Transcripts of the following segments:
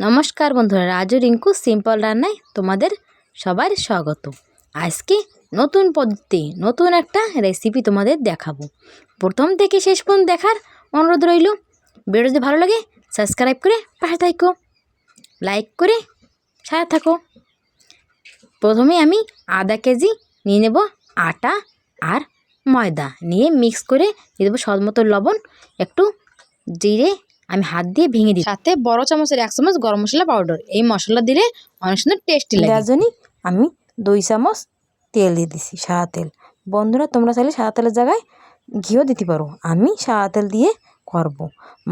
নমস্কার বন্ধুরা, রাজু রিঙ্কু সিম্পল রান্নায় তোমাদের সবার স্বাগত। আজকে নতুন পদ্ধতি নতুন একটা রেসিপি তোমাদের দেখাবো। প্রথম থেকে শেষ পর্যন্ত দেখার অনুরোধ রইল। ভিডিও যদি ভালো লাগে সাবস্ক্রাইব করে পাশে থাকো, লাইক করে সাথে থাকো। প্রথমে আমি আধা কেজি নিয়ে নেব আটা আর ময়দা, নিয়ে মিক্স করে দিয়ে দেবো স্বাদ মতো লবণ, একটু জিরে আমি হাত দিয়ে ভেঙে দিই, সাথে বড় চামচের 1 চামচ গরম মশলা পাউডার। এই মশলা দিলে অনেক সুন্দর টেস্টি লাগে। তার জন্য আমি 2 চামচ তেল দিয়ে দিছি, সাদা তেল। বন্ধুরা, তোমরা চাইলে সাদা তেলের জায়গায় ঘিও দিতে পারো। আমি সাদা তেল দিয়ে করব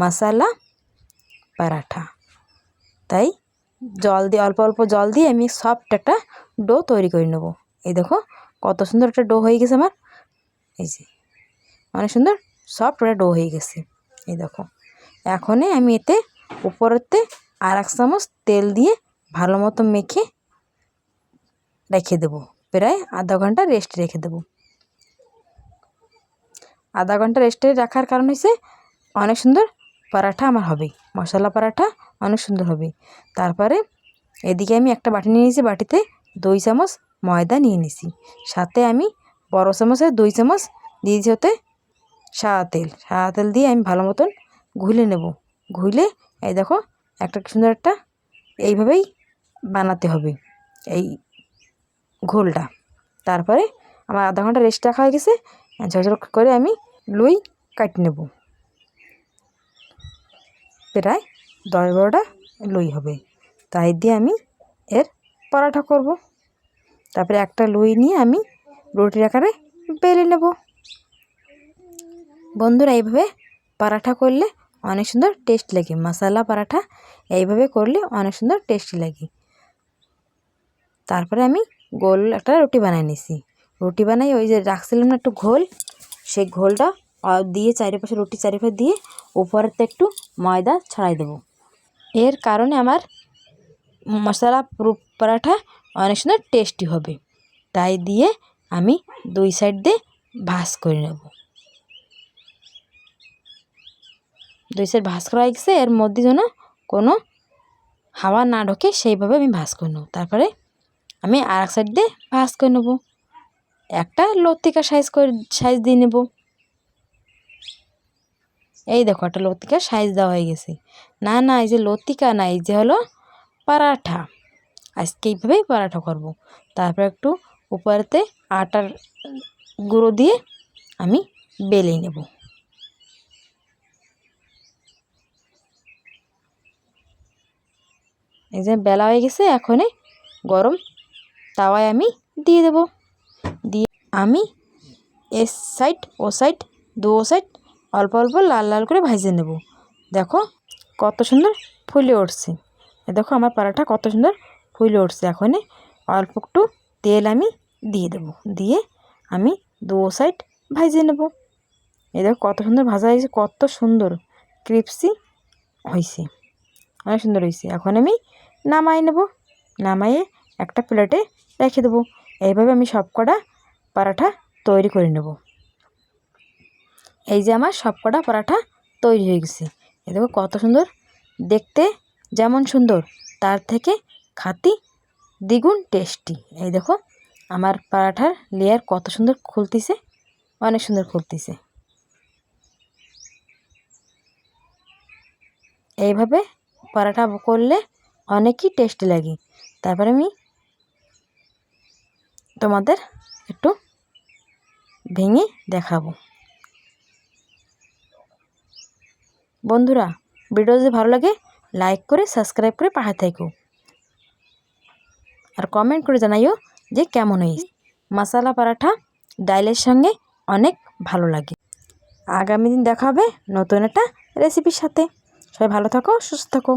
মশলা পরাঠা, তাই জল দিয়ে অল্প অল্প জল দিয়ে আমি সফট একটা ডো তৈরি করে নেব। এই দেখো কত সুন্দর একটা ডো হয়ে গেছে আমার। এই যে অনেক সুন্দর সফট একটা ডো হয়ে গেছে। এই দেখো, এখনই আমি এতে উপরেতে আর 1 চামচ তেল দিয়ে ভালো মতো মেখে রেখে দেবো। প্রায় আধা ঘন্টা রেস্টে রেখে দেবো। আধা ঘন্টা রেস্টে রাখার কারণ হচ্ছে অনেক সুন্দর পরাঠা আমার হবে, মশলা পরাঠা অনেক সুন্দর হবে। তারপরে এদিকে আমি একটা বাটি নিয়ে নিয়েছি, বাটিতে 2 চামচ ময়দা নিয়ে নিয়েছি, সাথে আমি বড় চামচের 2 চামচ দিয়েছি হতে সাদা তেল। সাদা তেল দিয়ে আমি ভালো মতন ঘুলে নেব। ঘুলে এই দেখো একটা সুন্দর একটা এইভাবেই বানাতে হবে এই ঘোলটা। তারপরে আমার আধা ঘন্টা রেস্ট রাখা হয়ে গেছে। ঝরঝর করে আমি লুই কাটে নেব, প্রায় 10-12টা লুই হবে। তাই দিয়ে আমি এর পরাঠা করব। তারপরে একটা লুই নিয়ে আমি রুটির আকারে বেলে নেব। বন্ধুরা, এইভাবে পরাঠা করলে অনেক সুন্দর টেস্ট লাগে। মশলা পরাঠা এইভাবে করলে অনেক সুন্দর টেস্টি লাগে। তারপরে আমি গোল একটা রুটি বানিয়ে নিছি। রুটি বানাই ওই যে রাখছিলাম না একটু ঘোল, সেই ঘোলটা দিয়ে চারিপাশে রুটি চারিপাশে দিয়ে উপরেতে একটু ময়দা ছড়াই দেবো। এর কারণে আমার মশলা পরাঠা অনেক সুন্দর টেস্টি হবে। তাই দিয়ে আমি 2 সাইড দিয়ে ভাঁজ করে নেব। 2 সাইড ভাঁজ করা হয়ে গেছে। এর মধ্যে যেন কোনো হাওয়া না ঢোকে সেইভাবে আমি ভাঁজ করে নেব। তারপরে আমি আর এক সাইড দিয়ে ভাঁজ করে নেব। একটা লতিকা সাইজ দিয়ে নেব। এই দেখো একটা লতিকা সাইজ দেওয়া হয়ে গেছে। না না, এই যে লতিকা না, এই যে হলো পরাঠা। আজকে এইভাবেই পরাঠা করব। তারপর একটু উপরেতে আটার গুঁড়ো দিয়ে আমি বেলে নেব। এই যে বেলা হয়ে গেছে। এখনই গরম তাওয়ায় আমি দিয়ে দেব। দিয়ে আমি এ সাইড ও সাইড দু সাইড অল্প অল্প লাল লাল করে ভেজে নেব। দেখো কত সুন্দর ফুলে উঠছে। দেখো আমার পরাঠা কত সুন্দর ফুলে উঠছে। এখনই অল্প একটু তেল আমি দিয়ে দেব, দিয়ে আমি দু সাইড ভেজে নেব। এই দেখো কত সুন্দর ভাজা হয়েছে, কত সুন্দর ক্রিপসি হয়েছে, অনেক সুন্দর হয়েছে। এখন আমি নামাই নেব। নামাইয়ে একটা প্লেটে রেখে দেবো। এইভাবে আমি সবকটা পরাঠা তৈরি করে নেব। এই যে আমার সবকটা পরাঠা তৈরি হয়ে গেছে। এই দেখো কত সুন্দর দেখতে, যেমন সুন্দর তার থেকে খাতি দ্বিগুণ টেস্টি। এই দেখো আমার পরাঠার লেয়ার কত সুন্দর খুলতেছে, অনেক সুন্দর খুলতেছে। এইভাবে পরাঠা করলে অনেকই টেস্টি লাগে। তারপরে আমি তোমাদের একটু ভেঙে দেখাবো। বন্ধুরা, ভিডিও যদি ভালো লাগে লাইক করে সাবস্ক্রাইব করে পাশে থেকো, আর কমেন্ট করে জানাইও যে কেমন হয়েছে। মশলা পরাঠা ডালের সঙ্গে অনেক ভালো লাগে। আগামী দিন দেখা হবে নতুন একটা রেসিপির সাথে। সবাই ভালো থাকো, সুস্থ থাকো।